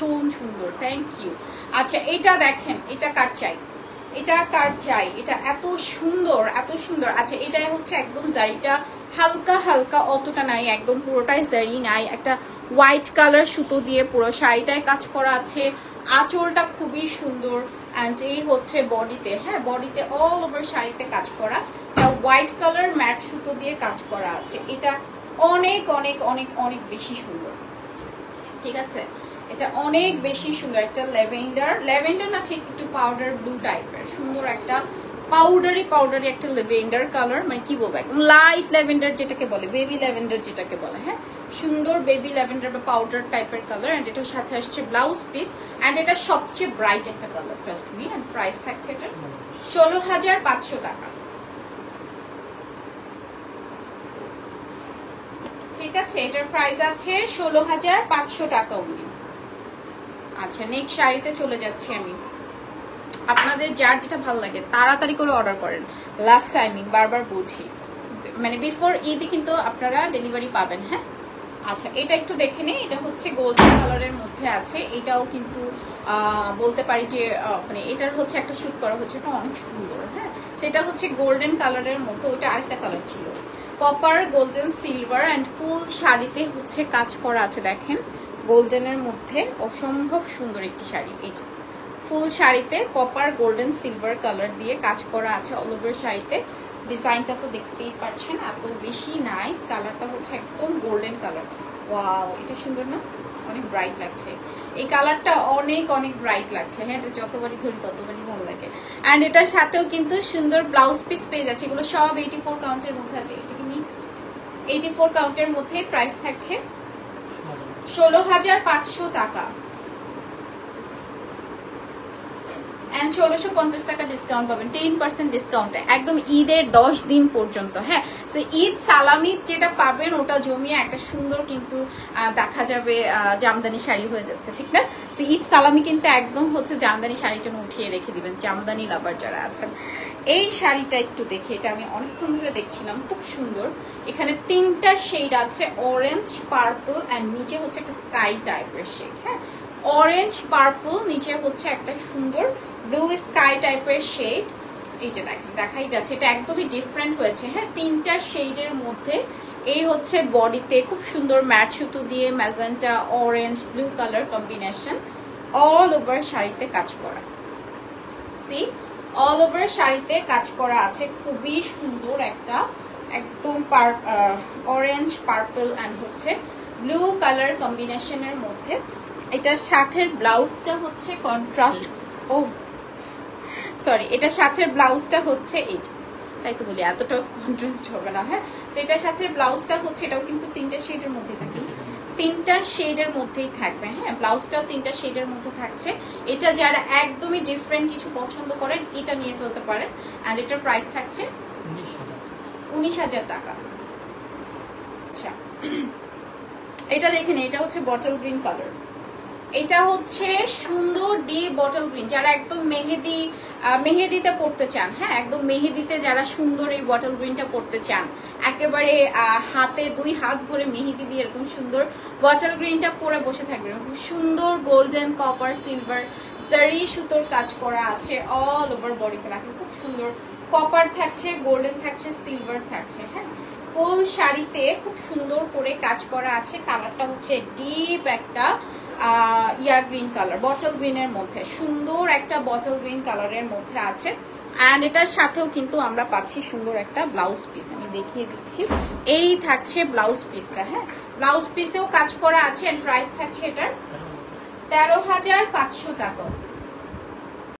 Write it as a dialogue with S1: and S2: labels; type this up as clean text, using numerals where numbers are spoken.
S1: ভীষণ সুন্দর, thank you. আচ্ছা এটা দেখেন, এটা কার চাই, এটা কার চাই, এটা এত সুন্দর এত সুন্দর। আচ্ছা এটা হচ্ছে একদম জারিটা হালকা হালকা, অতটা নাই, একদম পুরোটাই জারি নাই, একটা হোয়াইট কালার সুতো দিয়ে পুরো শাড়িটায় কাজ করা আছে। আঁচলটা খুবই সুন্দর অ্যান্ড এই হচ্ছে বডিতে, হ্যাঁ বডিতে অল ওভার শাড়িতে কাজ করা, হোয়াইট কালার ম্যাট সুতো দিয়ে কাজ করা আছে। এটা অনেক অনেক অনেক অনেক বেশি সুন্দর, ঠিক আছে, এটা অনেক বেশি সুন্দর। একটা ল্যাভেন্ডার না, ঠিক একটু পাউডার ব্লু টাইপের সুন্দর একটা পাউডারি একটা ল্যাভেন্ডার কালার, মানে কি বলবো একদম লাইট ল্যাভেন্ডার যেটাকে বলে, বেবি ল্যাভেন্ডার যেটাকে বলে, হ্যাঁ সুন্দর বেবি ল্যাভেন্ডার বা পাউডার টাইপের কালার। এন্ড এটার সাথে আসছে ব্লাউজ পিস এন্ড এটা সবচেয়ে ব্রাইট একটা colour trust me. And price থাকছে এটা 16,500 টাকা, ঠিক আছে, এটার প্রাইস আছে 16,500 টাকা অনলি। আচ্ছা নেক্সট শাড়িতে চলে যাচ্ছি আমি। আপনাদের যার যেটা ভালো লাগে তাড়াতাড়ি করে অর্ডার করেন, লাস্ট টাইমিং বারবার বলছি, মানে বিফোর ঈদে কিন্তু আপনারা ডেলিভারি পাবেন, হ্যাঁ। আচ্ছা এটা একটু দেখে নেই, এটা হচ্ছে গোল্ডেন কালারের মধ্যে আছে, এটাও কিন্তু বলতে পারি যে মানে এটার হচ্ছে একটা শুট করা হচ্ছে, এটা অনেক সুন্দর, হ্যাঁ সেটা হচ্ছে গোল্ডেন কালারের মধ্যে, ওটা আরেকটা কালার ছিল copper golden silver and full শাড়িতে হচ্ছে কাজ করা আছে। দেখেন গোল্ডেনের মধ্যে অসম্ভব সুন্দর একটি শাড়ি, এই যে ফুল শাড়িতে কপার গোল্ডেন সিলভার কালার দিয়ে কাজ করা আছে অল ওভার শাড়িতে। ডিজাইনটা তো দেখতেই পাচ্ছেন এত বেশি নাইস, কালারটা হচ্ছে একদম গোল্ডেন কালার। ওয়াও এটা সুন্দর না, অনেক ব্রাইট লাগছে, এই কালারটা অনেক অনেক ব্রাইট লাগছে, হ্যাঁ এটা যতবারই ধরি ততবারই ভালো লাগে। অ্যান্ড এটার সাথেও কিন্তু সুন্দর ব্লাউজ পিস পেয়ে যাচ্ছে, এগুলো সব 84 কাউন্টের মধ্যে আছে, এটা কি মিক্সড 84 কাউন্টের মধ্যে। প্রাইস থাকছে 16,500 টাকা এন্ড 1650 টাকা ডিসকাউন্ট পাবেন, 10% ডিসকাউন্টে একদম ঈদের 10 দিন পর্যন্ত, হ্যাঁ সো ঈদ সালামি যেটা পাবেন ওটা জমিয়ে একটা সুন্দর কিন্তু দেখা যাবে জামদানি শাড়ি হয়ে যাচ্ছে, ঠিক না। সো ঈদ সালামি কিন্তু একদম হচ্ছে জামদানি শাড়ির জন্য উঠিয়ে রেখে দিবেন জামদানি লাভার যারা আছেন। এই শাড়িটা একটু দেখে, এটা আমি অনেকক্ষণ ধরে দেখছিলাম, খুব সুন্দর। এখানে 3টা শেড আছে, অরেঞ্জ পার্পল অ্যান্ড নিচে হচ্ছে একটা স্কাই টাইপের শেড, হ্যাঁ অরেঞ্জ পার্পল, নিচে হচ্ছে একটা সুন্দর ব্লু স্কাই টাইপের শেড। এই যে দেখেন দেখাই যাচ্ছে, এটা একদমই ডিফারেন্ট হয়েছে, হ্যাঁ 3টা শেডের মধ্যে। এই হচ্ছে বডিতে খুব সুন্দর ম্যাট সুতো দিয়ে magenta orange blue colour combination, all over শাড়িতে কাজ করা, সি অল ওভার শাড়িতে কাজ করা আছে, খুবই সুন্দর একটা একদম অরেঞ্জ পার্পল অ্যান্ড হচ্ছে ব্লু কালার কম্বিনেশনের মধ্যে। এটার সাথে ব্লাউজটা হচ্ছে কন্ট্রাস্ট, ও সরি এটার সাথে ব্লাউজটা হচ্ছে এই যে, তাই তো বলি এতটা কন্ট্রাস্ট হবে না, হ্যাঁ সেটার সাথে ব্লাউজটা হচ্ছে, এটাও কিন্তু 3টা শেডের মধ্যে থাকে, 3টা শেডের মধ্যেই থাকবে, হ্যাঁ ব্লাউজটাও 3টা শেডের মধ্যে থাকছে। এটা যারা একদমই ডিফারেন্ট কিছু পছন্দ করেন এটা নিয়ে ফেলতে পারেন। অ্যান্ড এটার প্রাইস থাকছে 19,000 টাকা। আচ্ছা এটা দেখেন, এটা হচ্ছে বটল গ্রিন কালার, এটা হচ্ছে সুন্দর ডিপ বটল গ্রিন, যারা একদম মেহেদিতে পড়তে চান, হ্যাঁ একদম মেহেদিতে যারা সুন্দর এই বটল গ্রিনটা পড়তে চান, একেবারে হাতে 2 হাত ভরে মেহেদি দিয়ে এরকম সুন্দর বটল গ্রিনটা পরে বসে থাকবেন। খুব সুন্দর গোল্ডেন কপার সিলভার জারি সুতোর কাজ করা আছে অল ওভার বডিতে, দেখেন খুব সুন্দর কপার থাকছে, গোল্ডেন থাকছে, সিলভার থাকছে, হ্যাঁ ফুল শাড়িতে খুব সুন্দর করে কাজ করা আছে। কালারটা হচ্ছে ডিপ একটা ইয়ার গ্রিন কালার, বটল গ্রিনের মধ্যে, সুন্দর একটা বটল গ্রিন কালারের মধ্যে আছে। অ্যান্ড এটার সাথেও কিন্তু আমরা পাচ্ছি সুন্দর একটা ব্লাউজ পিস, আমি দেখিয়ে দিচ্ছি, এই থাকছে ব্লাউজ পিসটা, হ্যাঁ ব্লাউজ পিসেও কাজ করা আছে। প্রাইস থাকছে এটার 13,500 টাকা।